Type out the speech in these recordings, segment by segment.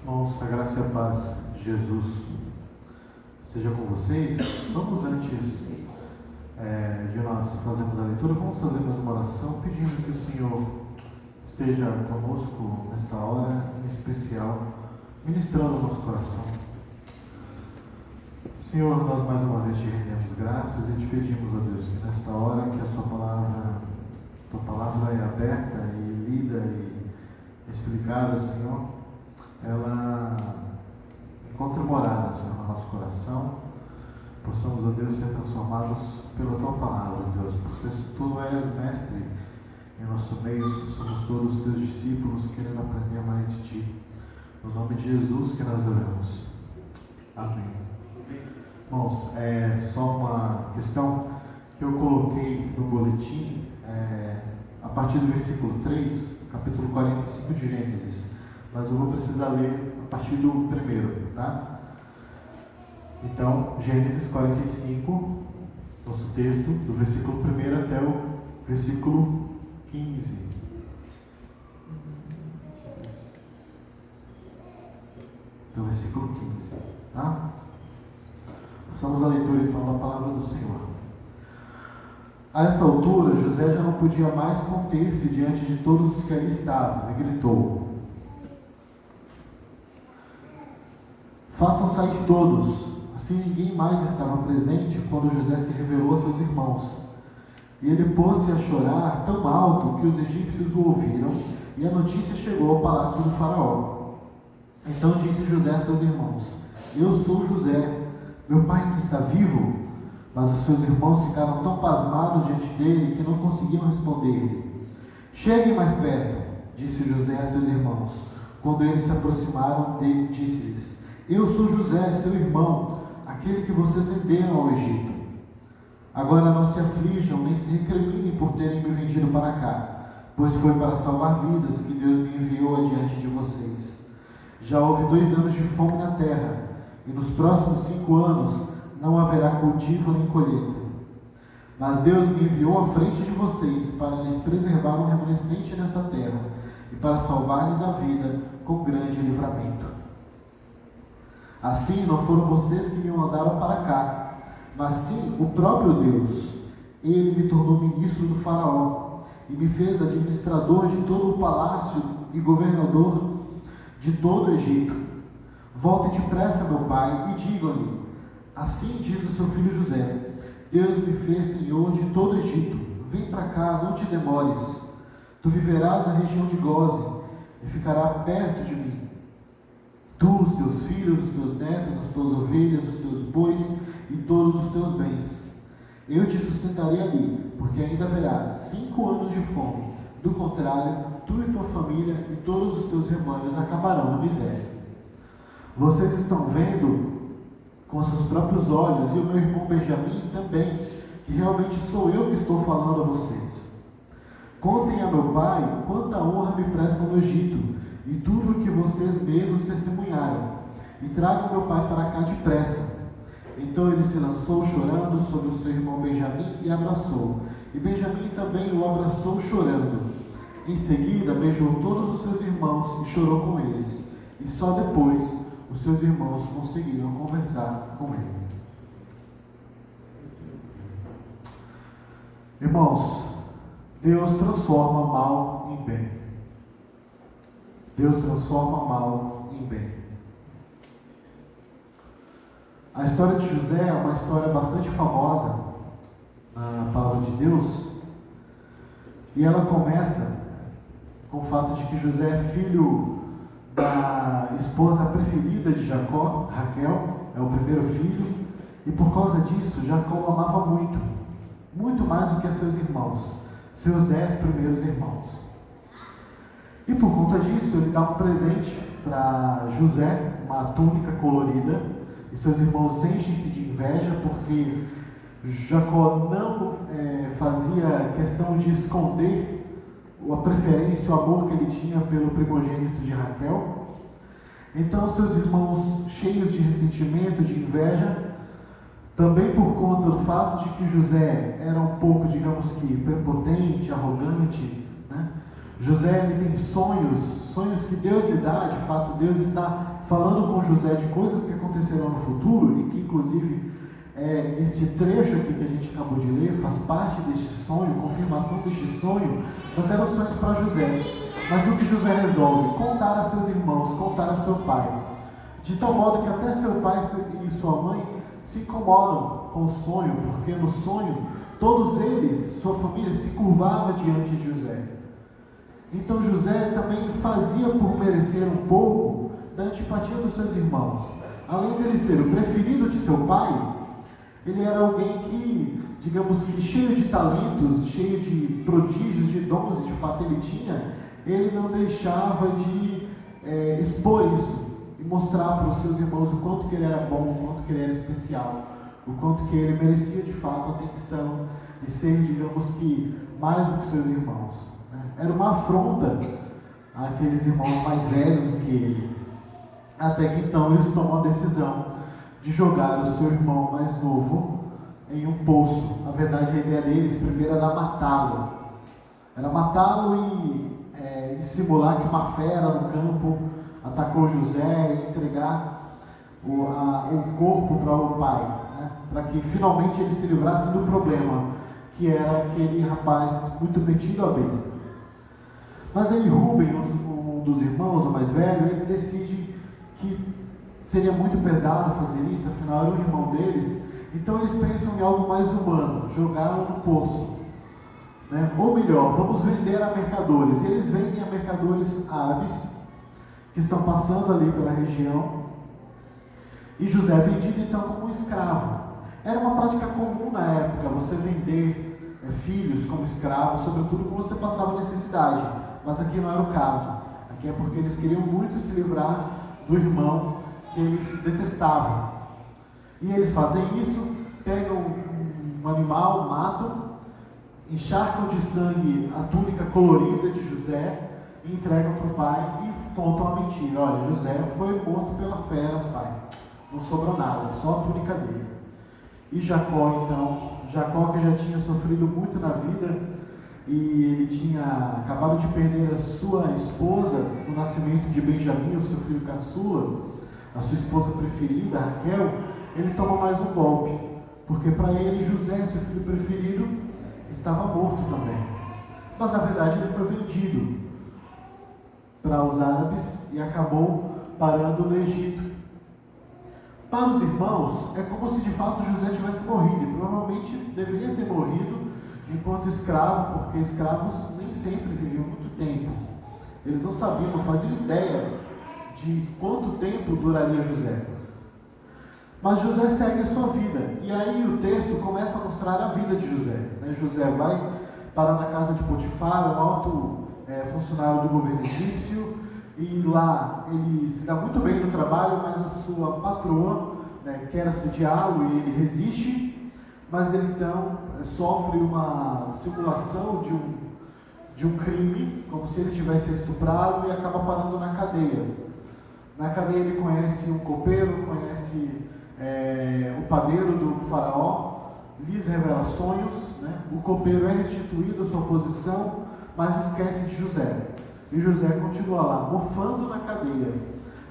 Irmãos, a graça e a paz de Jesus esteja com vocês. Vamos, antes de nós fazermos a leitura, vamos fazer mais uma oração, pedindo que o Senhor esteja conosco nesta hora, em especial, ministrando o nosso coração. Senhor, nós mais uma vez te rendemos graças e te pedimos, ó Deus, que nesta hora que a tua palavra é aberta e lida e explicada, Senhor, ela encontre morada, Senhor, no nosso coração. Possamos, ó Deus, ser transformados pela tua palavra, Deus, porque tu és mestre em nosso meio, somos todos teus discípulos querendo aprender mais de ti. No nome de Jesus que nós oramos. Amém. Irmãos, só uma questão que eu coloquei no boletim, a partir do versículo 3, capítulo 45 de Gênesis, mas eu vou precisar ler a partir do primeiro, tá? Então, Gênesis 45, nosso texto, do versículo 1 até o versículo 15. Do versículo 15, tá? Passamos a leitura então da palavra do Senhor. A essa altura, José já não podia mais conter-se diante de todos os que ali estavam, e gritou: façam sair todos. Assim ninguém mais estava presente quando José se revelou a seus irmãos. E ele pôs-se a chorar tão alto que os egípcios o ouviram, e a notícia chegou ao palácio do faraó. Então disse José a seus irmãos: eu sou José. Meu pai ainda está vivo? Mas os seus irmãos ficaram tão pasmados diante dele que não conseguiam responder. Cheguem mais perto, disse José a seus irmãos. Quando eles se aproximaram dele, disse-lhes: eu sou José, seu irmão, aquele que vocês venderam ao Egito. Agora não se aflijam, nem se recriminem por terem me vendido para cá, pois foi para salvar vidas que Deus me enviou adiante de vocês. Já houve 2 anos de fome na terra, e nos próximos 5 anos não haverá cultivo nem colheita. Mas Deus me enviou à frente de vocês para lhes preservar um remanescente nesta terra e para salvar-lhes a vida com grande livramento. Assim não foram vocês que me mandaram para cá, mas sim o próprio Deus. Ele me tornou ministro do faraó e me fez administrador de todo o palácio e governador de todo o Egito. Voltem depressa, meu pai, e digam-lhe: assim diz o seu filho José: Deus me fez senhor de todo o Egito. Vem para cá, não te demores. Tu viverás na região de Gósen e ficará perto de mim. Tu, os teus filhos, os teus netos, as tuas ovelhas, os teus bois e todos os teus bens. Eu te sustentarei ali, porque ainda haverá 5 anos de fome. Do contrário, tu e tua família e todos os teus rebanhos acabarão na miséria. Vocês estão vendo com seus próprios olhos, e o meu irmão Benjamim também, que realmente sou eu que estou falando a vocês. Contem a meu pai quanta honra me prestam no Egito, e tudo o que vocês mesmos testemunharam, e tragam meu pai para cá depressa. Então ele se lançou chorando sobre o seu irmão Benjamim e abraçou, e Benjamim também o abraçou chorando. Em seguida beijou todos os seus irmãos e chorou com eles, e só depois os seus irmãos conseguiram conversar com ele. Irmãos, Deus transforma mal em bem. Deus transforma mal em bem. A história de José é uma história bastante famosa na palavra de Deus, e ela começa com o fato de que José é filho da esposa preferida de Jacó, Raquel, é o primeiro filho, e por causa disso Jacó o amava muito, muito mais do que a seus irmãos, seus 10 primeiros irmãos. E por conta disso ele dá um presente para José, uma túnica colorida, e seus irmãos enchem-se de inveja porque Jacó não fazia questão de esconder a preferência, o amor que ele tinha pelo primogênito de Raquel. Então seus irmãos, cheios de ressentimento, de inveja, também por conta do fato de que José era um pouco, digamos que, prepotente, arrogante, né? José ele tem sonhos que Deus lhe dá. De fato, Deus está falando com José de coisas que acontecerão no futuro, e que inclusive este trecho aqui que a gente acabou de ler faz parte deste sonho, confirmação deste sonho. Mas eram sonhos para José. Mas o que José resolve? Contar a seus irmãos, contar a seu pai, de tal modo que até seu pai e sua mãe se incomodam com o sonho, porque no sonho todos eles, sua família, se curvava diante de José. Então José também fazia por merecer um pouco da antipatia dos seus irmãos. Além dele ser o preferido de seu pai, ele era alguém que, digamos que cheio de talentos, cheio de prodígios, de dons, e de fato ele não deixava de expor isso e mostrar para os seus irmãos o quanto que ele era bom, o quanto que ele era especial, o quanto que ele merecia de fato atenção e ser, digamos que, mais do que seus irmãos. Era uma afronta àqueles irmãos mais velhos do que ele. Até que então eles tomam a decisão de jogar o seu irmão mais novo em um poço. Na verdade, a ideia deles primeiro era matá-lo. Era matá-lo e simular que uma fera no campo atacou José e entregar o corpo para o pai, né? Para que finalmente ele se livrasse do problema, que era aquele rapaz muito metido à besta. Mas aí Rúben, um dos irmãos, o mais velho, ele decide que seria muito pesado fazer isso, afinal era o irmão deles. Então eles pensam em algo mais humano, jogá-lo no poço, né? Ou melhor, vamos vender a mercadores. E eles vendem a mercadores árabes que estão passando ali pela região, e José é vendido então como um escravo. Era uma prática comum na época, você vender filhos como escravos, sobretudo quando você passava necessidade. Mas aqui não era o caso. Aqui é porque eles queriam muito se livrar do irmão que eles detestavam. E eles fazem isso, pegam um animal, matam, encharcam de sangue a túnica colorida de José e entregam para o pai e contam a mentira. Olha, José foi morto pelas feras, pai. Não sobrou nada, só a túnica dele. E Jacó então, Jacó que já tinha sofrido muito na vida, e ele tinha acabado de perder a sua esposa no nascimento de Benjamim, o seu filho caçula, a sua esposa preferida, Raquel. Ele toma mais um golpe, porque para ele José, seu filho preferido, estava morto também. Mas na verdade ele foi vendido para os árabes e acabou parando no Egito. Para os irmãos, é como se de fato José tivesse morrido, e provavelmente deveria ter morrido enquanto escravo, porque escravos nem sempre viviam muito tempo. Eles não sabiam, não faziam ideia de quanto tempo duraria José. Mas José segue a sua vida, e aí o texto começa a mostrar a vida de José. José vai parar na casa de Potifar, um alto funcionário do governo egípcio, e lá ele se dá muito bem no trabalho, mas a sua patroa quer assediá-lo e ele resiste. Mas ele então sofre uma simulação de um crime, como se ele tivesse estuprado, e acaba parando na cadeia. Na cadeia ele conhece um copeiro, conhece o padeiro do faraó, lhes revela sonhos, né? O copeiro é restituído à sua posição, mas esquece de José. E José continua lá, mofando na cadeia,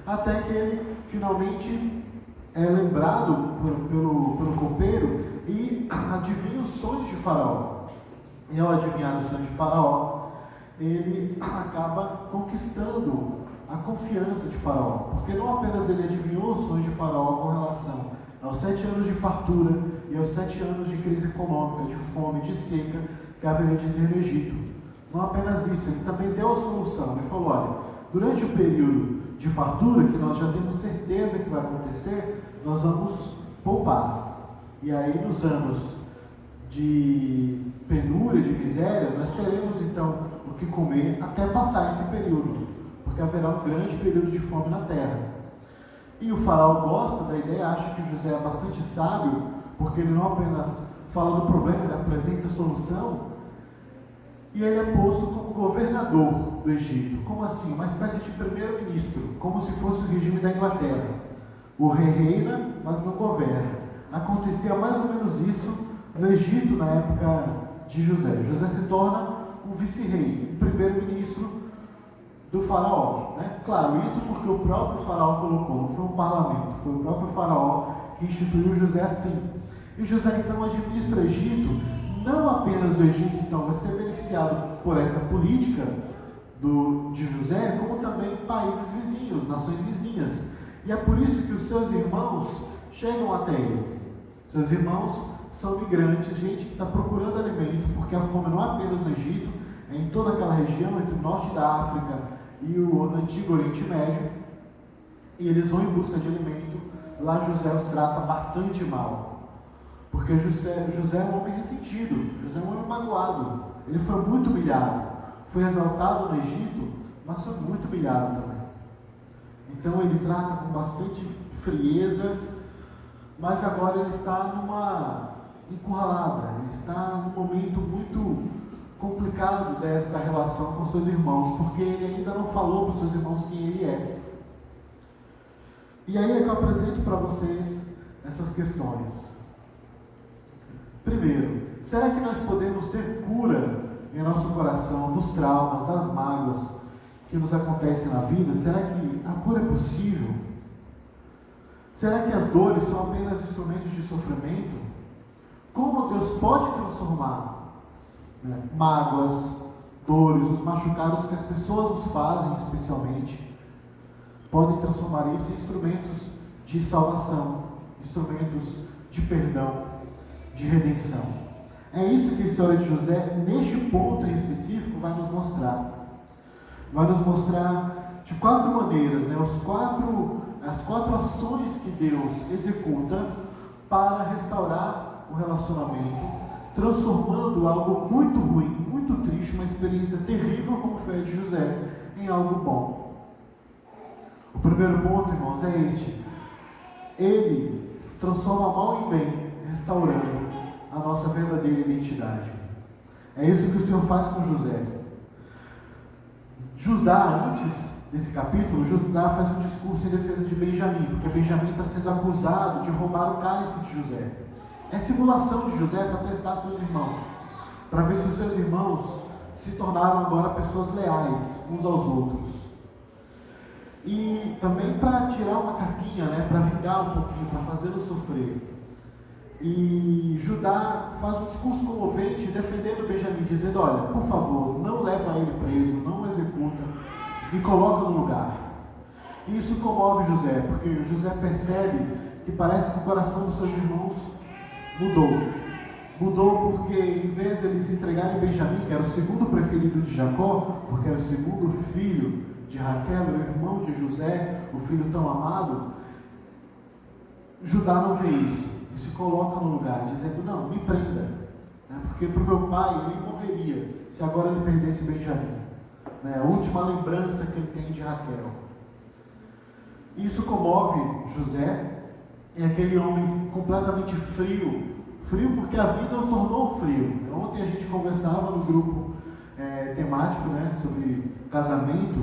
até que ele finalmente é lembrado pelo copeiro e adivinha os sonhos de Faraó. E ao adivinhar os sonhos de Faraó, ele acaba conquistando a confiança de Faraó, porque não apenas ele adivinhou os sonhos de Faraó com relação aos 7 anos de fartura e aos 7 anos de crise econômica, de fome, de seca que haveria de ter no Egito. Não apenas isso, ele também deu a solução. Ele falou: olha, durante o período de fartura, que nós já temos certeza que vai acontecer, nós vamos poupar. E aí, nos anos de penúria, de miséria, nós teremos então o que comer até passar esse período, porque haverá um grande período de fome na terra. E o faraó gosta da ideia, acha que José é bastante sábio, porque ele não apenas fala do problema, ele apresenta a solução, e ele é posto como governador do Egito. Como assim? Uma espécie de primeiro-ministro, como se fosse o regime da Inglaterra. O rei reina, mas não governa. Acontecia mais ou menos isso no Egito na época de José. José se torna um vice-rei, um primeiro-ministro do faraó, né? Claro, isso porque o próprio faraó colocou, não foi um parlamento, foi o próprio faraó que instituiu José assim. E José então administra o Egito. Não apenas o Egito então vai ser beneficiado por esta política de José, como também países vizinhos, nações vizinhas. E é por isso que os seus irmãos chegam até ele. Seus irmãos são migrantes, gente que está procurando alimento, porque a fome não é apenas no Egito, é em toda aquela região entre o norte da África e o antigo Oriente Médio, e eles vão em busca de alimento. Lá José os trata bastante mal, porque José é um homem ressentido, José é um homem magoado, ele foi muito humilhado, foi exaltado no Egito, mas foi muito humilhado também. Então ele trata com bastante frieza, mas agora ele está numa encurralada, ele está num momento muito complicado desta relação com seus irmãos, porque ele ainda não falou para os seus irmãos quem ele é. E aí é que eu apresento para vocês essas questões. Primeiro, será que nós podemos ter cura em nosso coração dos traumas, das mágoas que nos acontecem na vida? Será que a cura é possível? Será que as dores são apenas instrumentos de sofrimento? Como Deus pode transformar mágoas, dores, os machucados que as pessoas os fazem especialmente, podem transformar isso em instrumentos de salvação, instrumentos de perdão, de redenção. É isso que a história de José, neste ponto em específico, vai nos mostrar. Vai nos mostrar de 4 maneiras, as 4 ações que Deus executa para restaurar o relacionamento, transformando algo muito ruim, muito triste, uma experiência terrível como foi a de José, em algo bom. O primeiro ponto, irmãos, é este: ele transforma mal em bem, restaurando a nossa verdadeira identidade. É isso que o Senhor faz com José. Judá, antes desse capítulo, Judá faz um discurso em defesa de Benjamim, porque Benjamim está sendo acusado de roubar o cálice de José. É simulação de José para testar seus irmãos, para ver se os seus irmãos se tornaram agora pessoas leais uns aos outros. E também para tirar uma casquinha, para vingar um pouquinho, para fazê-lo sofrer. E Judá faz um discurso comovente defendendo Benjamim, dizendo: olha, por favor, não leva ele preso, não o executa, me coloca no lugar. E isso comove José, porque José percebe que parece que o coração dos seus irmãos mudou porque em vez de eles se entregarem a Benjamim, que era o segundo preferido de Jacó, porque era o segundo filho de Raquel, era o irmão de José, o filho tão amado, Judá não vê isso e se coloca no lugar, dizendo: não, me prenda, porque para o meu pai ele morreria se agora ele perdesse Benjamim, a última lembrança que ele tem de Raquel. Isso comove José. É aquele homem completamente frio porque a vida o tornou frio. Ontem a gente conversava no grupo temático, sobre casamento,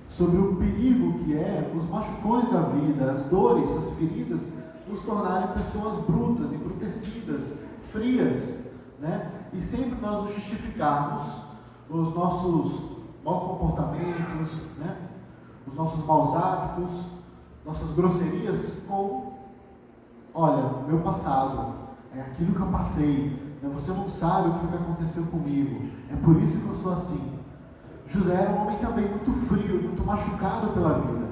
sobre o perigo que é os machucões da vida, as dores, as feridas, nos tornarem pessoas brutas, embrutecidas, frias, e sempre nós nos justificarmos os nossos maus comportamentos, os nossos maus hábitos, nossas grosserias com: olha, meu passado, é aquilo que eu passei, você não sabe o que foi que aconteceu comigo, é por isso que eu sou assim. José era um homem também muito frio, muito machucado pela vida,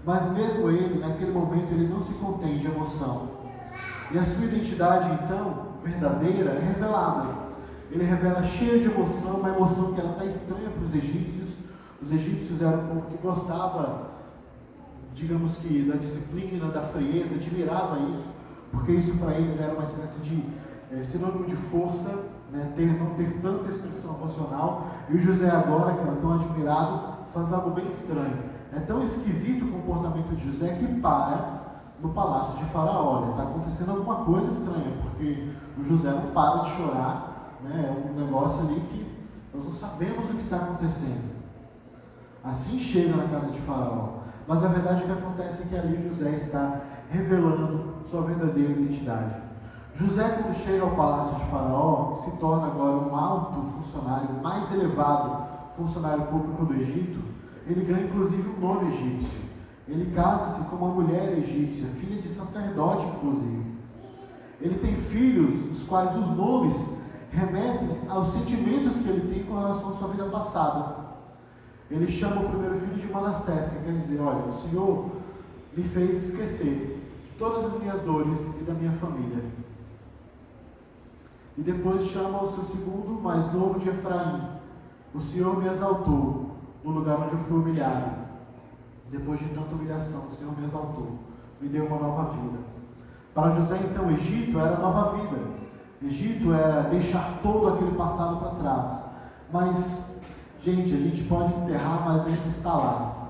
mas mesmo ele, naquele momento, ele não se contém de emoção, e a sua identidade, então, verdadeira, é revelada. Ele revela cheio de emoção, uma emoção que ela está estranha para os egípcios. Os egípcios eram um povo que gostava, digamos que, da disciplina, da frieza, admirava isso, porque isso para eles era uma espécie de sinônimo de força, não ter tanta expressão emocional. E o José agora, que era tão admirado, faz algo bem estranho. É tão esquisito o comportamento de José que para no palácio de Faraó. Olha, está acontecendo alguma coisa estranha, porque o José não para de chorar, é um negócio ali que nós não sabemos o que está acontecendo. Assim chega na casa de Faraó. Mas a verdade que acontece é que ali José está revelando sua verdadeira identidade. José, quando chega ao palácio de Faraó, se torna agora um alto funcionário, mais elevado funcionário público do Egito, ele ganha inclusive um nome egípcio. Ele casa-se com uma mulher egípcia, filha de sacerdote inclusive. Ele tem filhos, dos quais os nomes remetem aos sentimentos que ele tem com relação à sua vida passada. Ele chama o primeiro filho de Manassés, que quer dizer, olha, o Senhor me fez esquecer de todas as minhas dores e da minha família. E depois chama o seu segundo, mais novo, de Efraim. O Senhor me exaltou no lugar onde eu fui humilhado. Depois de tanta humilhação, o Senhor me exaltou, me deu uma nova vida. Para José, então, Egito era nova vida. Egito era deixar todo aquele passado para trás. Mas, gente, a gente pode enterrar, mas ainda está lá.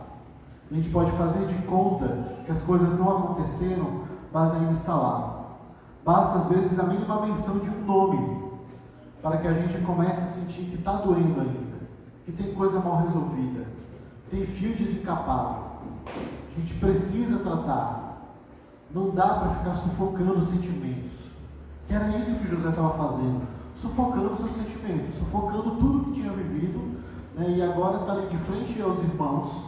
A gente pode fazer de conta que as coisas não aconteceram, mas ainda está lá. Basta, às vezes, a mínima menção de um nome, para que a gente comece a sentir que está doendo ainda, que tem coisa mal resolvida, tem fio desencapado. A gente precisa tratar. Não dá para ficar sufocando os sentimentos. Que era isso que José estava fazendo, sufocando seus sentimentos, sufocando tudo que tinha vivido, né? E agora está ali de frente aos irmãos,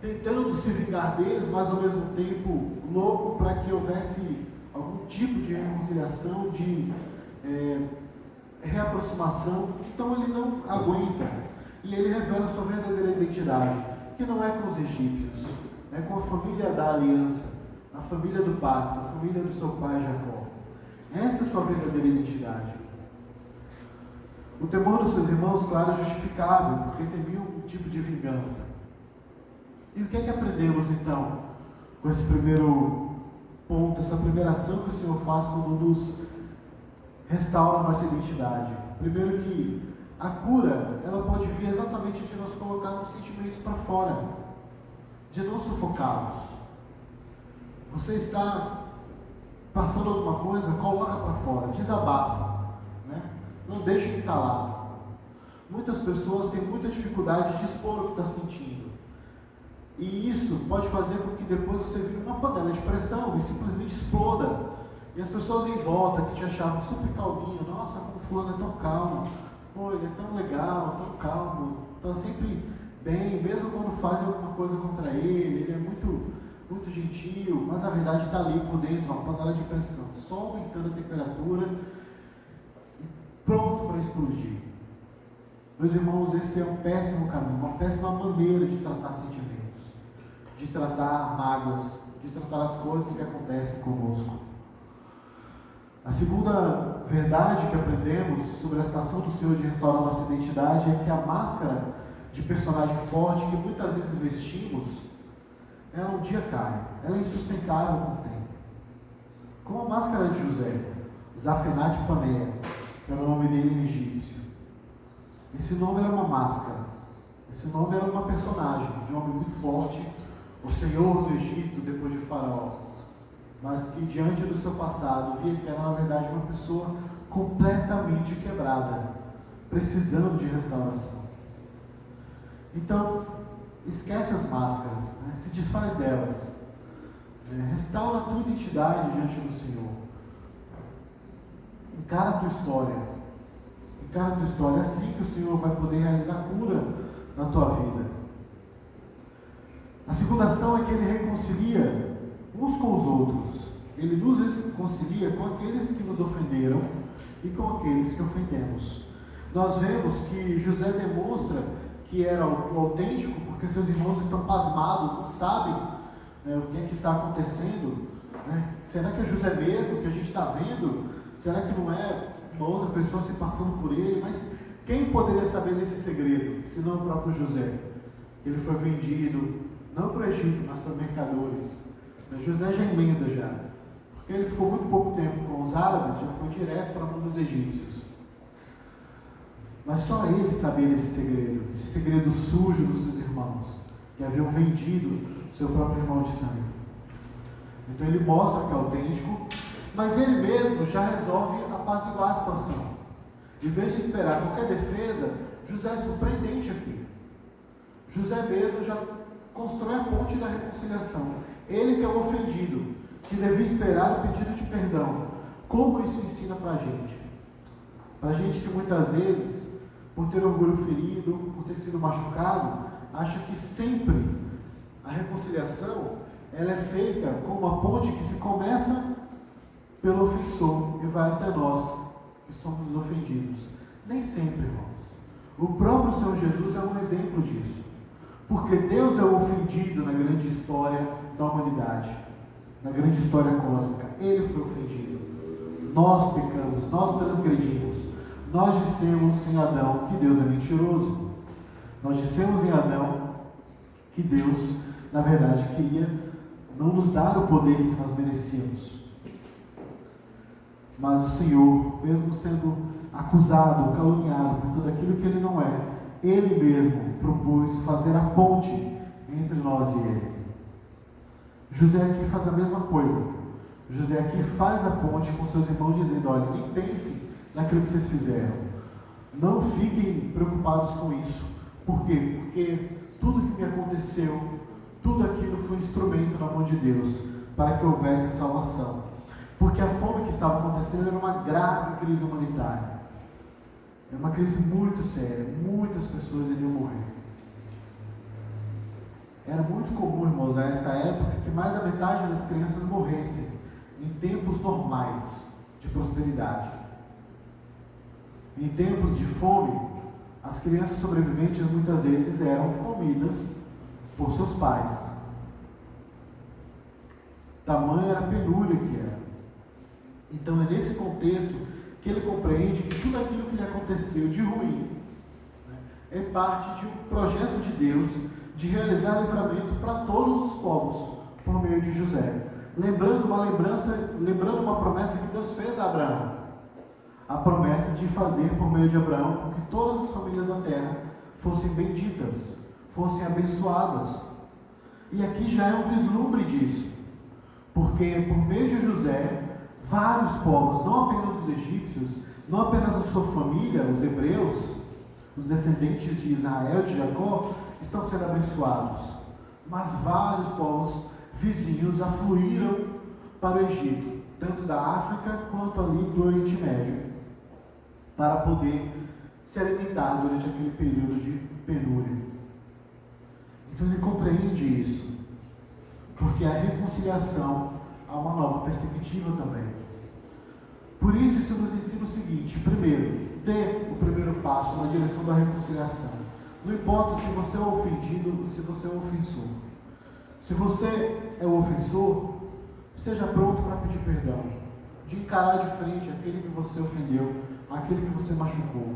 tentando se vingar deles, mas ao mesmo tempo louco para que houvesse algum tipo de reconciliação, de reaproximação. Então ele não aguenta e ele revela sua verdadeira identidade, que não é com os egípcios, é com a família da aliança, a família do pacto, a família do seu pai Jacó. Essa é a sua verdadeira identidade. O temor dos seus irmãos, claro, é justificável, porque temiam um tipo de vingança. E o que é que aprendemos então com esse primeiro ponto, essa primeira ação que o Senhor faz quando nos restaura a nossa identidade? Primeiro, que a cura, ela pode vir exatamente de nós colocarmos sentimentos para fora, de não sufocá-los. Você está passando alguma coisa, coloca para fora, desabafa, né? Não deixe que está lá. Muitas pessoas têm muita dificuldade de expor o que está sentindo, e isso pode fazer com que depois você vire uma panela de pressão e simplesmente exploda. E as pessoas em volta que te achavam super calminho, nossa, como fulano é tão calmo, pô, ele é tão legal, tão calmo, está sempre bem, mesmo quando faz alguma coisa contra ele é muito gentil, mas a verdade está ali por dentro, uma panela de pressão, só aumentando a temperatura e pronto para explodir. Meus irmãos, esse é um péssimo caminho, uma péssima maneira de tratar sentimentos, de tratar mágoas, de tratar as coisas que acontecem conosco. A segunda verdade que aprendemos sobre a ação do Senhor de restaurar a nossa identidade é que a máscara de personagem forte que muitas vezes vestimos, ela um dia cai, ela é insustentável com o tempo. Como a máscara de José, Zafenate Paneah, que era o nome dele em egípcio. Esse nome era uma máscara, esse nome era uma personagem, de um homem muito forte, o Senhor do Egito depois de Faraó, mas que diante do seu passado via que era na verdade uma pessoa completamente quebrada, precisando de restauração. Então, esquece as máscaras, né? Se desfaz delas, restaura a tua identidade diante do Senhor, encara a tua história, é assim que o Senhor vai poder realizar cura na tua vida. A segunda ação é que Ele reconcilia uns com os outros. Ele nos reconcilia com aqueles que nos ofenderam e com aqueles que ofendemos. Nós vemos que José demonstra que era o autêntico, porque seus irmãos estão pasmados, não sabem, né, o que é que está acontecendo, né? Será que é José mesmo que a gente está vendo? Será que não é uma outra pessoa se passando por ele? Mas quem poderia saber desse segredo, se não o próprio José? Ele foi vendido, não para o Egito, mas para mercadores. José já emenda já, porque ele ficou muito pouco tempo com os árabes, já foi direto para a mão dos egípcios. Mas só ele sabia desse segredo sujo dos seus irmãos, que haviam vendido seu próprio irmão de sangue. Então ele mostra que é autêntico, mas ele mesmo já resolve apaziguar a situação. Em vez de esperar qualquer defesa, José é surpreendente aqui. José mesmo já constrói a ponte da reconciliação. Ele que é o ofendido, que devia esperar o pedido de perdão, Como isso ensina para a gente? Para a gente que muitas vezes, por ter orgulho ferido, por ter sido machucado, acha que sempre a reconciliação ela é feita com uma ponte que se começa pelo ofensor e vai até nós, que somos os ofendidos. Nem sempre, irmãos. O próprio Senhor Jesus é um exemplo disso. Porque Deus é o ofendido na grande história da humanidade, na grande história cósmica. Ele foi ofendido. Nós pecamos, nós transgredimos. Nós dissemos em Adão que Deus é mentiroso. Nós dissemos em Adão que Deus, na verdade, queria não nos dar o poder que nós merecíamos. Mas o Senhor, mesmo sendo acusado, caluniado por tudo aquilo que Ele não é, Ele mesmo propôs fazer a ponte entre nós e Ele. José aqui faz a mesma coisa. José aqui faz a ponte com seus irmãos, dizendo: olha, nem pensem naquilo que vocês fizeram. Não fiquem preocupados com isso. Por quê? Porque tudo que me aconteceu, tudo aquilo foi instrumento na mão de Deus para que houvesse salvação. Porque a fome que estava acontecendo era uma grave crise humanitária. Era uma crise muito séria. Muitas pessoas iriam morrer. Era muito comum, irmãos, nesta época, que mais da metade das crianças morressem em tempos normais de prosperidade. Em tempos de fome, as crianças sobreviventes muitas vezes eram comidas por seus pais. Tamanha era a penúria que era. Então é nesse contexto que ele compreende que tudo aquilo que lhe aconteceu de ruim, né, é parte de um projeto de Deus de realizar livramento para todos os povos por meio de José. Lembrando uma promessa que Deus fez a Abraão. A promessa de fazer por meio de Abraão com que todas as famílias da terra fossem benditas, fossem abençoadas. E aqui já é um vislumbre disso. Porque por meio de José, vários povos, não apenas os egípcios, não apenas a sua família, os hebreus, os descendentes de Israel, de Jacó, estão sendo abençoados. Mas vários povos vizinhos afluíram para o Egito, tanto da África quanto ali do Oriente Médio, para poder se alimentar durante aquele período de penúria. Então ele compreende isso, porque a reconciliação há uma nova perspectiva também. Por isso nos ensina o seguinte: primeiro, dê o primeiro passo na direção da reconciliação. Não importa se você é o ofendido ou se você é o ofensor. Se você é o ofensor, seja pronto para pedir perdão, de encarar de frente aquele que você ofendeu, aquele que você machucou.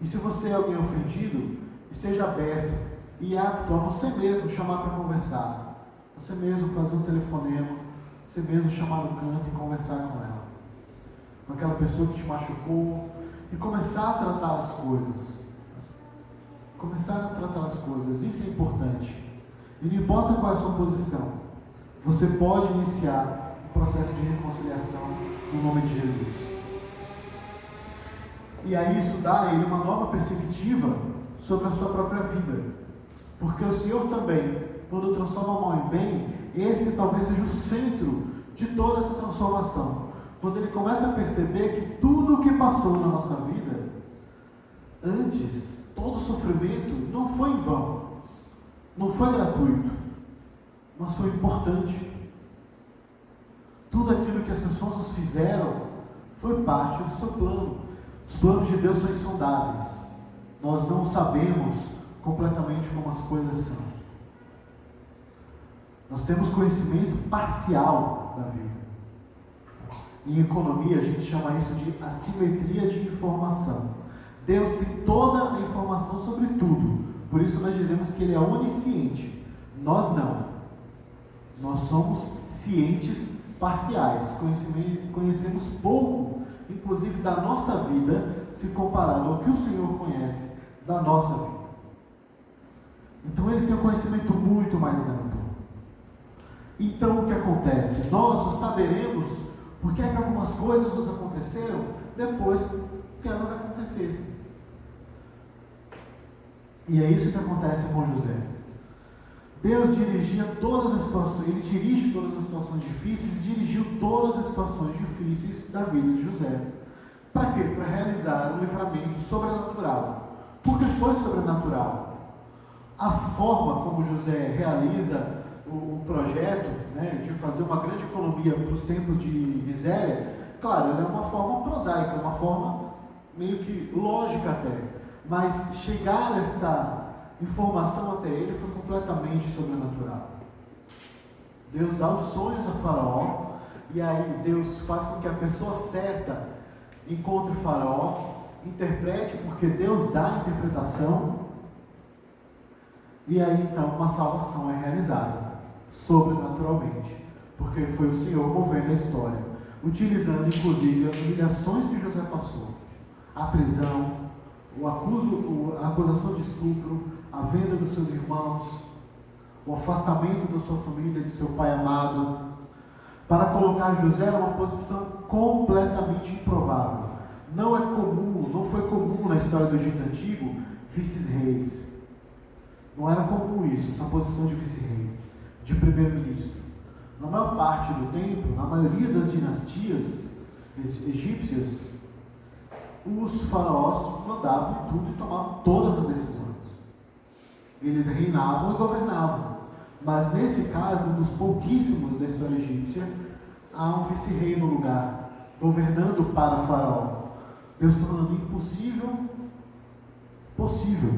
E se você é alguém ofendido, esteja aberto e apto a você mesmo chamar para conversar. Você mesmo fazer um telefonema, você mesmo chamar no canto e conversar com ela, com aquela pessoa que te machucou, e começar a tratar as coisas. Começar a tratar as coisas, isso é importante. E não importa qual é a sua posição, você pode iniciar o processo de reconciliação no nome de Jesus. E aí isso dá a ele uma nova perspectiva sobre a sua própria vida. Porque o Senhor também, quando transforma o mal em bem, esse talvez seja o centro de toda essa transformação. Quando ele começa a perceber que tudo o que passou na nossa vida, antes, todo sofrimento não foi em vão, não foi gratuito, mas foi importante. Tudo aquilo que as pessoas nos fizeram foi parte do seu plano. Os planos de Deus são insondáveis. Nós não sabemos completamente como as coisas são. Nós temos conhecimento parcial da vida. Em economia a gente chama isso de assimetria de informação. Deus tem toda a informação sobre tudo. Por isso nós dizemos que Ele é onisciente. Nós não. Nós somos cientes parciais. Conhecemos pouco, inclusive da nossa vida, se comparado ao que o Senhor conhece da nossa vida. Então Ele tem um conhecimento muito mais amplo. Então o que acontece? Nós só saberemos por que é que algumas coisas nos aconteceram depois que elas acontecessem. E é isso que acontece com José. Deus dirigia todas as situações, Ele dirige todas as situações difíceis e dirigiu todas as situações difíceis da vida de José. Para quê? Para realizar um livramento sobrenatural. Por que foi sobrenatural? A forma como José realiza o projeto, né, de fazer uma grande economia para os tempos de miséria, claro, ela é uma forma prosaica, uma forma meio que lógica até, mas chegar a esta informação até ele foi completamente sobrenatural. Deus dá os sonhos a Faraó, e aí Deus faz com que a pessoa certa encontre o Faraó, interprete, porque Deus dá a interpretação, e aí então uma salvação é realizada, sobrenaturalmente, porque foi o Senhor movendo a história, utilizando inclusive as humilhações que José passou, a prisão, a acusação de estupro, a venda dos seus irmãos, o afastamento da sua família, de seu pai amado, para colocar José numa posição completamente improvável. Não é comum, não foi comum na história do Egito Antigo, vice-reis. Não era comum isso, essa posição de vice-rei, de primeiro-ministro. Na maior parte do tempo, na maioria das dinastias egípcias, os faraós mandavam tudo e tomavam todas as decisões. Eles reinavam e governavam. Mas nesse caso, um dos pouquíssimos da história egípcia, há um vice-rei no lugar, governando para o faraó. Deus tornando impossível possível.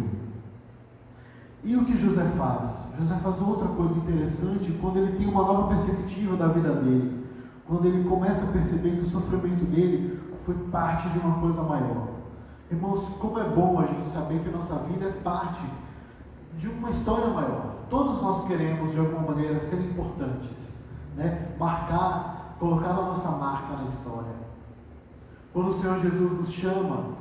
E o que José faz? José faz outra coisa interessante quando ele tem uma nova perspectiva da vida dele. Quando ele começa a perceber que o sofrimento dele foi parte de uma coisa maior. Irmãos, como é bom a gente saber que a nossa vida é parte de uma história maior. Todos nós queremos, de alguma maneira, ser importantes, né? Marcar, colocar a nossa marca na história. Quando o Senhor Jesus nos chama,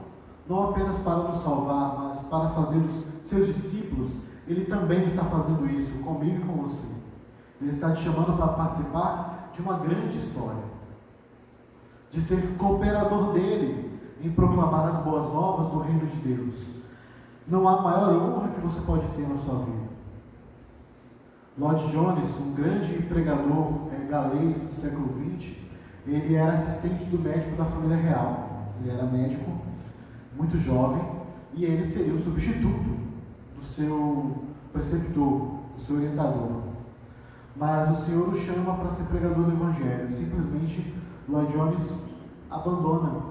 não apenas para nos salvar, mas para fazer os seus discípulos, Ele também está fazendo isso comigo e com você. Ele está te chamando para participar de uma grande história, de ser cooperador dele em proclamar as boas novas do reino de Deus. Não há maior honra que você pode ter na sua vida. Lloyd Jones, um grande pregador galês do século XX, ele era assistente do médico da família real. Ele era médico, muito jovem, e ele seria o substituto do seu preceptor, do seu orientador. Mas o Senhor o chama para ser pregador do Evangelho. Simplesmente, Lloyd Jones abandona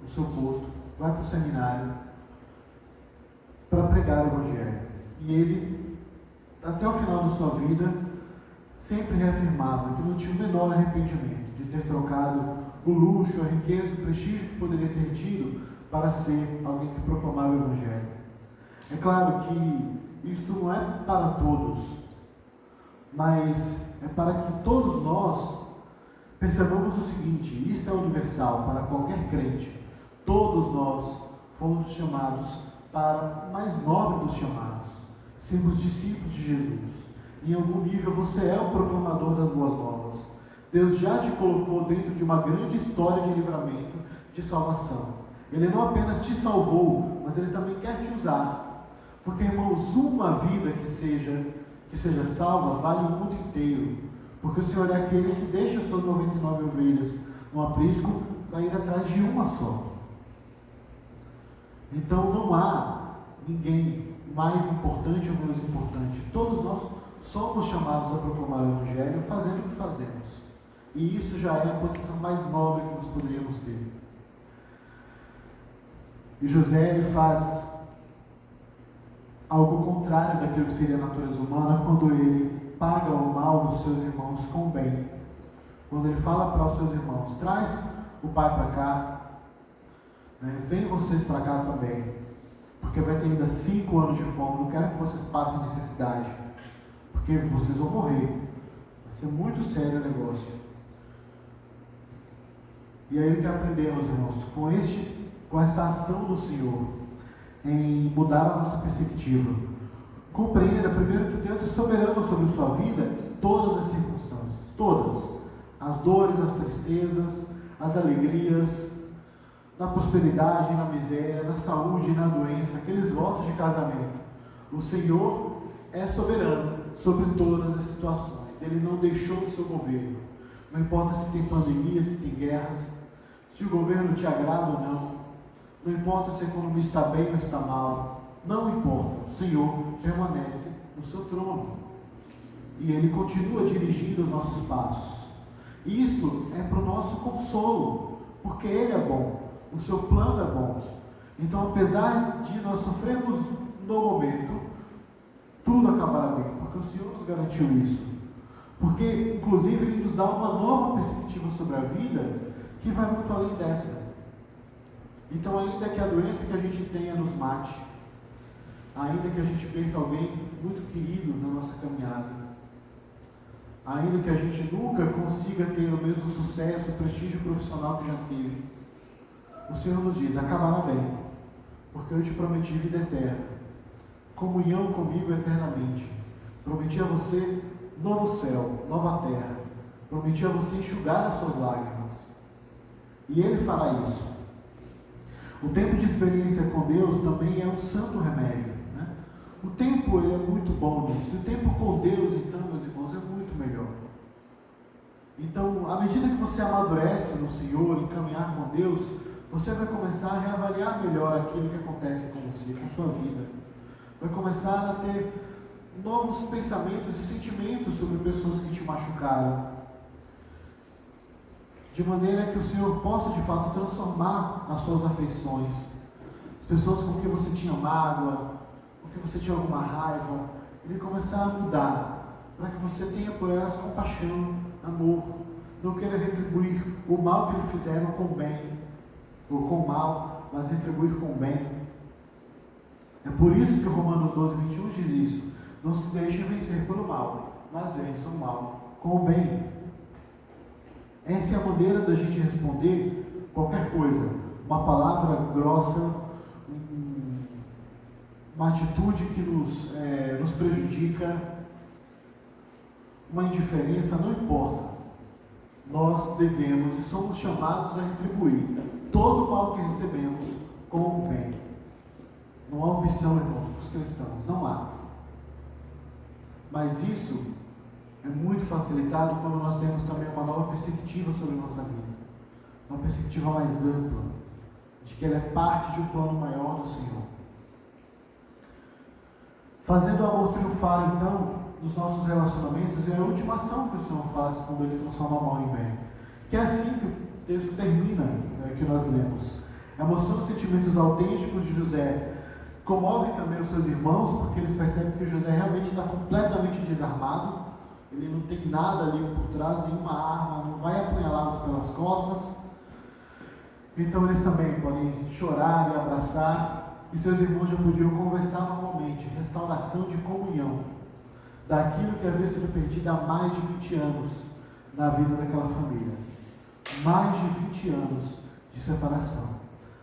o seu posto, vai para o seminário para pregar o Evangelho. E ele, até o final da sua vida, sempre reafirmava que não tinha o menor arrependimento de ter trocado o luxo, a riqueza, o prestígio que poderia ter tido para ser alguém que proclamava o Evangelho. É claro que isto não é para todos, mas é para que todos nós percebamos o seguinte: isto é universal para qualquer crente. Todos nós fomos chamados para o mais nobre dos chamados, sermos discípulos de Jesus. Em algum nível você é o proclamador das boas novas. Deus já te colocou dentro de uma grande história de livramento, de salvação. Ele não apenas te salvou, mas Ele também quer te usar. Porque, irmãos, uma vida que seja salva vale o mundo inteiro. Porque o Senhor é aquele que deixa as suas 99 ovelhas no aprisco para ir atrás de uma só. Então não há ninguém mais importante ou menos importante. Todos nós somos chamados a proclamar o Evangelho fazendo o que fazemos. E isso já é a posição mais nobre que nós poderíamos ter. E José, ele faz algo contrário daquilo que seria a natureza humana quando ele paga o mal dos seus irmãos com o bem. Quando ele fala para os seus irmãos: traz o pai para cá, né? Vem vocês para cá também, porque vai ter ainda 5 anos de fome, não quero que vocês passem necessidade, porque vocês vão morrer, vai ser muito sério o negócio. E aí o que aprendemos, irmãos, com esta ação do Senhor em mudar a nossa perspectiva? Compreenda primeiro que Deus é soberano sobre a sua vida em todas as circunstâncias, todas, as dores, as tristezas, as alegrias, na prosperidade, na miséria, na saúde, na doença, aqueles votos de casamento. O Senhor é soberano sobre todas as situações. Ele não deixou o seu governo. Não importa se tem pandemia, se tem guerras, se o governo te agrada ou não. Não importa se a economia está bem ou está mal. Não importa. O Senhor permanece no seu trono. E Ele continua dirigindo os nossos passos. Isso é para o nosso consolo, porque Ele é bom. O seu plano é bom. Então, apesar de nós sofrermos no momento, tudo acabará bem, porque o Senhor nos garantiu isso. Porque, inclusive, Ele nos dá uma nova perspectiva sobre a vida, que vai muito além dessa. Então, ainda que a doença que a gente tenha nos mate, ainda que a gente perca alguém muito querido na nossa caminhada, ainda que a gente nunca consiga ter o mesmo sucesso, prestígio profissional que já teve, o Senhor nos diz: acabará bem, porque eu te prometi vida eterna, comunhão comigo eternamente. Prometi a você novo céu, nova terra. Prometi a você enxugar as suas lágrimas. E Ele fará isso. O tempo de experiência com Deus também é um santo remédio, né? O tempo, ele é muito bom nisso. O tempo com Deus, então, meus irmãos, é muito melhor. Então, à medida que você amadurece no Senhor, em caminhar com Deus, você vai começar a reavaliar melhor aquilo que acontece com você, com sua vida. Vai começar a ter novos pensamentos e sentimentos sobre pessoas que te machucaram, de maneira que o Senhor possa de fato transformar as suas afeições. As pessoas com quem você tinha mágoa, com quem você tinha alguma raiva, Ele começar a mudar, para que você tenha por elas compaixão, amor, não queira retribuir o mal que lhe fizeram com o bem, ou com o mal, mas retribuir com o bem. É por isso que o Romanos 12:21 diz isso: não se deixe vencer pelo mal, mas vença o mal com o bem. Essa é a maneira da gente responder qualquer coisa. Uma palavra grossa, uma atitude que nos prejudica, uma indiferença, não importa. Nós devemos e somos chamados a retribuir todo o mal que recebemos com o bem. Não há opção, irmãos, para os cristãos, não há. Mas isso é muito facilitado quando nós temos também uma nova perspectiva sobre a nossa vida. Uma perspectiva mais ampla, de que ela é parte de um plano maior do Senhor. Fazendo o amor triunfar, então, nos nossos relacionamentos, é a última ação que o Senhor faz quando Ele transforma o mal em bem. Que é assim que o texto termina, que nós lemos. É mostrando sentimentos autênticos de José. Comovem também os seus irmãos, porque eles percebem que José realmente está completamente desarmado. Ele não tem nada ali por trás, nenhuma arma, não vai apunhalá-los pelas costas. Então eles também podem chorar e abraçar, e seus irmãos já podiam conversar normalmente. Restauração de comunhão, daquilo que havia sido perdido há mais de 20 anos na vida daquela família. Mais de 20 anos de separação,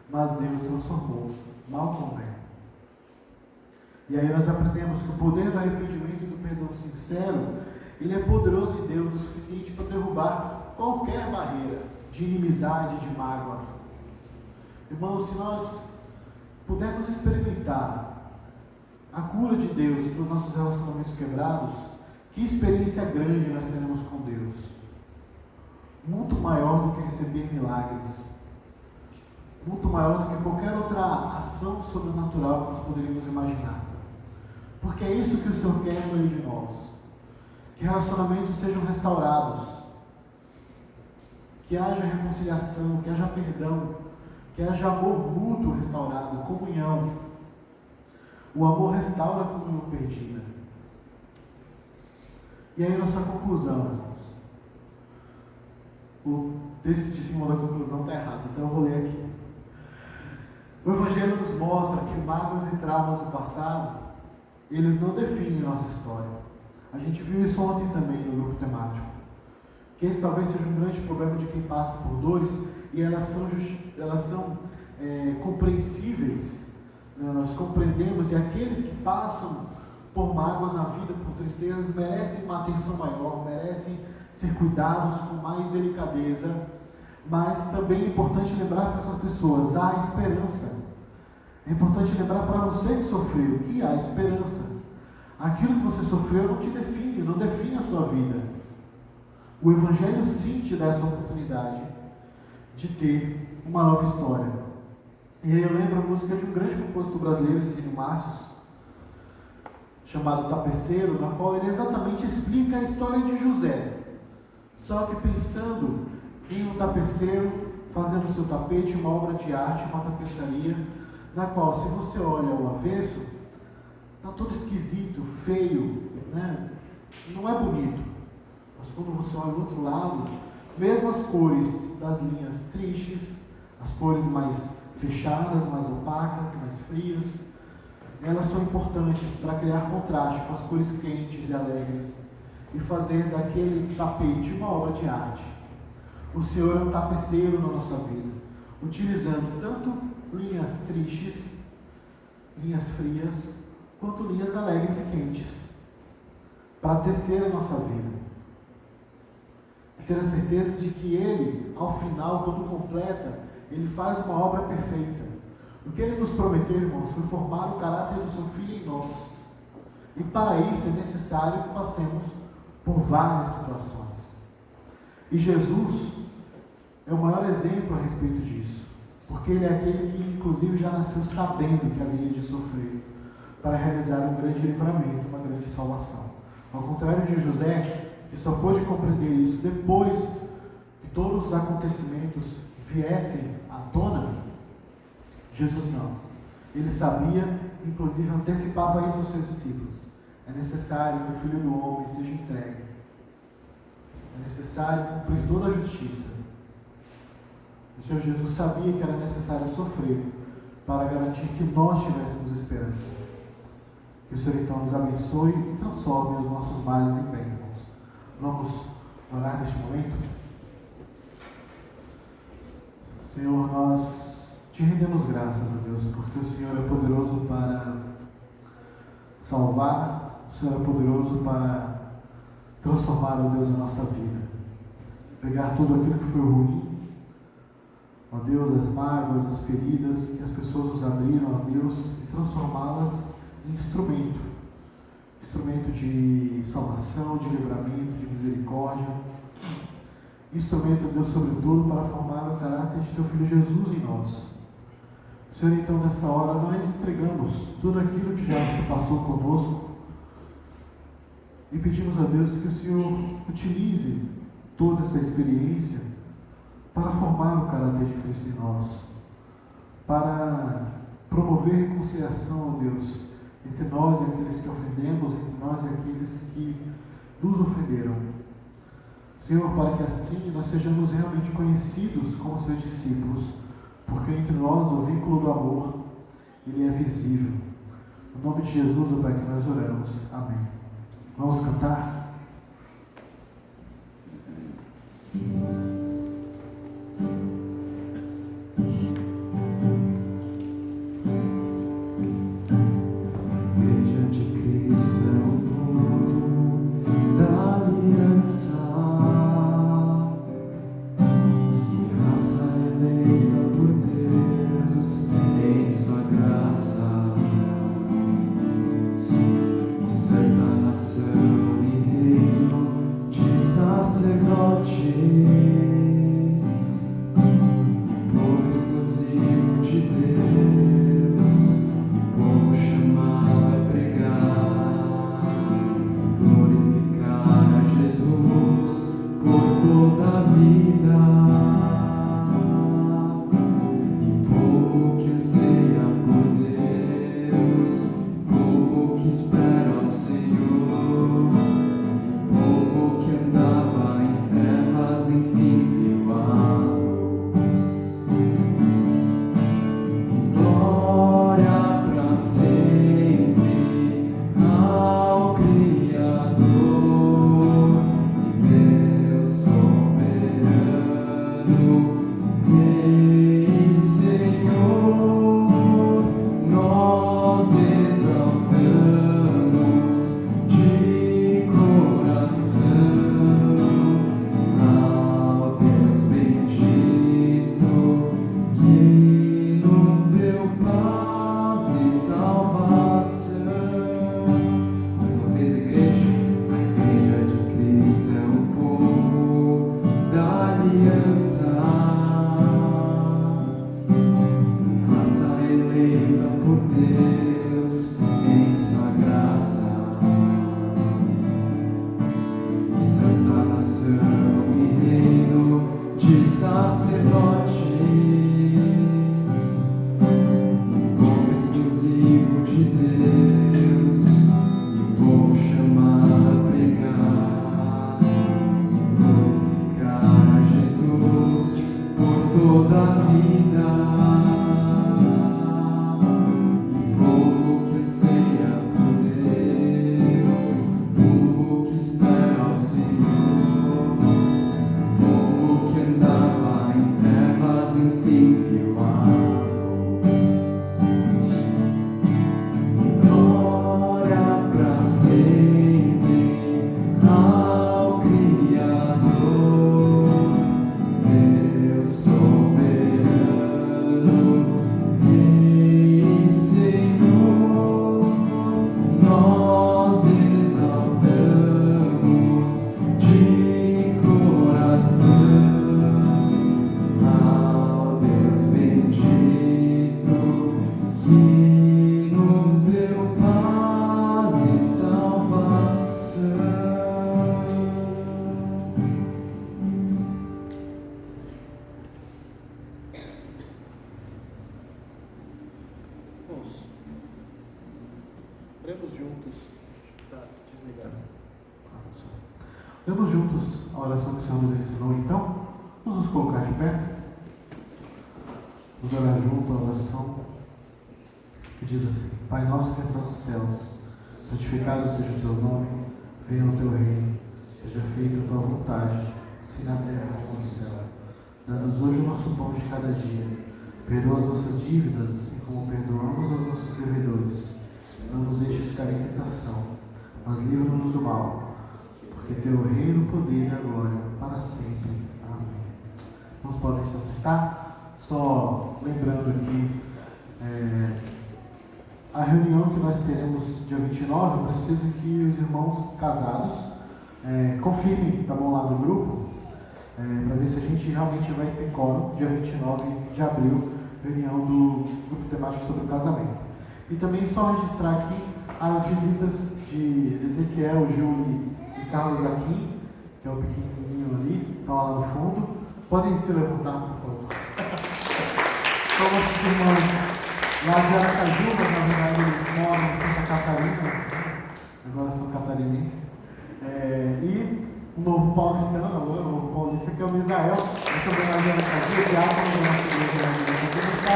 mas Deus transformou mal com bem. E aí nós aprendemos que o poder do arrependimento e do perdão sincero, ele é poderoso em Deus o suficiente para derrubar qualquer barreira de inimizade, de mágoa. Irmãos, se nós pudermos experimentar a cura de Deus para os nossos relacionamentos quebrados, que experiência grande nós teremos com Deus. Muito maior do que receber milagres. Muito maior do que qualquer outra ação sobrenatural que nós poderíamos imaginar. Porque é isso que o Senhor quer no meio de nós. Que relacionamentos sejam restaurados. Que haja reconciliação, que haja perdão, que haja amor mútuo restaurado, comunhão. O amor restaura a comunhão perdida. E aí nossa conclusão, irmãos. O texto de cima da conclusão está errado, então eu vou ler aqui. O Evangelho nos mostra que mágoas e traumas do passado, eles não definem nossa história. A gente viu isso ontem também no grupo temático. Que esse talvez seja um grande problema de quem passa por dores, e elas são compreensíveis. Né? Nós compreendemos, e aqueles que passam por mágoas na vida, por tristezas, merecem uma atenção maior, merecem ser cuidados com mais delicadeza. Mas também é importante lembrar para essas pessoas, há esperança. É importante lembrar para você que sofreu, que há esperança. Aquilo que você sofreu não te define, não define a sua vida. O Evangelho sim te dá essa oportunidade de ter uma nova história. E aí eu lembro a música de um grande compositor brasileiro, Estênio Marcius, chamado Tapeceiro, na qual ele exatamente explica a história de José. Só que pensando em um tapeceiro fazendo o seu tapete, uma obra de arte, uma tapeçaria, na qual, se você olha ao avesso, está todo esquisito, feio, né? Não é bonito. Mas quando você olha do outro lado, mesmo as cores das linhas tristes, as cores mais fechadas, mais opacas, mais frias, elas são importantes para criar contraste com as cores quentes e alegres e fazer daquele tapete uma obra de arte. O Senhor é um tapeceiro na nossa vida, utilizando tanto linhas tristes, linhas frias, quanto linhas alegres e quentes, para tecer a nossa vida. E ter a certeza de que Ele, ao final, quando completa, Ele faz uma obra perfeita. O que Ele nos prometeu, irmãos, foi formar o caráter do seu Filho em nós. E para isso é necessário que passemos por várias situações. E Jesus é o maior exemplo a respeito disso, porque Ele é aquele que inclusive já nasceu sabendo que haveria de sofrer para realizar um grande livramento, uma grande salvação. Ao contrário de José, que só pôde compreender isso depois que todos os acontecimentos viessem à tona, Jesus não. Ele sabia, inclusive antecipava isso aos seus discípulos. É necessário que o Filho do Homem seja entregue. É necessário cumprir toda a justiça. O Senhor Jesus sabia que era necessário sofrer para garantir que nós tivéssemos esperança. Que o Senhor então nos abençoe e transforme os nossos males em bem, irmãos. Vamos orar neste momento? Senhor, nós te rendemos graças, a Deus, porque o Senhor é poderoso para salvar, o Senhor é poderoso para transformar, ó Deus, a nossa vida. Pegar tudo aquilo que foi ruim, ó Deus, as mágoas, as feridas que as pessoas nos abriram, ó Deus, e transformá-las em instrumento de salvação, de livramento, de misericórdia, instrumento, ó Deus, sobretudo, para formar o caráter de Teu Filho Jesus em nós. Senhor, então, nesta hora, nós entregamos tudo aquilo que já se passou conosco e pedimos a Deus que o Senhor utilize toda essa experiência para formar o caráter de Cristo em nós, para promover reconciliação, ó Deus, entre nós e aqueles que ofendemos, entre nós e aqueles que nos ofenderam. Senhor, para que assim nós sejamos realmente conhecidos como seus discípulos, porque entre nós o vínculo do amor, ele é visível. No nome de Jesus, ó Pai, que nós oramos. Amém. Vamos cantar? Povo que andava em trevas, enfim. sacerdotes, um povo exclusivo de Deus, e povo chamado a pregar e glorificar a Jesus por toda a vida. Um povo que anseia por Deus, um povo que espera ao Senhor, um povo que andava em trevas, enfim viu a luz. E glória pra sempre ao Criador, Deus soberano, Rei e Senhor. Nós exaltamos de coração ao Deus bendito que nos deu paz e salvação. Irmãos, oremos juntos. Está desligado. Oremos juntos a oração que o Senhor nos ensinou, então. Vamos nos colocar de pé. Vamos orar junto a oração que diz assim: Pai nosso que estás nos céus, santificado seja o teu nome, venha o teu reino, seja feita a tua vontade, assim na terra como no céu. Dá-nos hoje o nosso pão de cada dia. Perdoa as nossas dívidas, assim como perdoamos aos nossos devedores. Não nos deixes cair em tentação, mas livra-nos do mal, porque teu reino, o poder e a glória para sempre. Amém. Não podem se assentar? Só lembrando aqui, a reunião que nós teremos dia 29, eu preciso que os irmãos casados confirmem, tá bom, lá no grupo, para ver se a gente realmente vai ter quórum dia 29 de abril, reunião do grupo temático sobre o casamento. E também só registrar aqui as visitas de Ezequiel, Júlio e Carlos Aquim, que é o pequenininho ali, estão lá no fundo. Podem se levantar, por favor. São nossos irmãos lá de Aracaju, mas na verdade eles moram em Santa Catarina, agora são catarinenses. E o novo paulistano, agora o novo paulista, que é o Misael, que também lá de Aracaju, que é da nossa igreja lá de Aracaju, está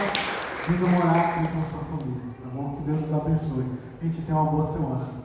vindo morar aqui com a sua família. Tá bom? Que Deus nos abençoe. A gente tem uma boa semana.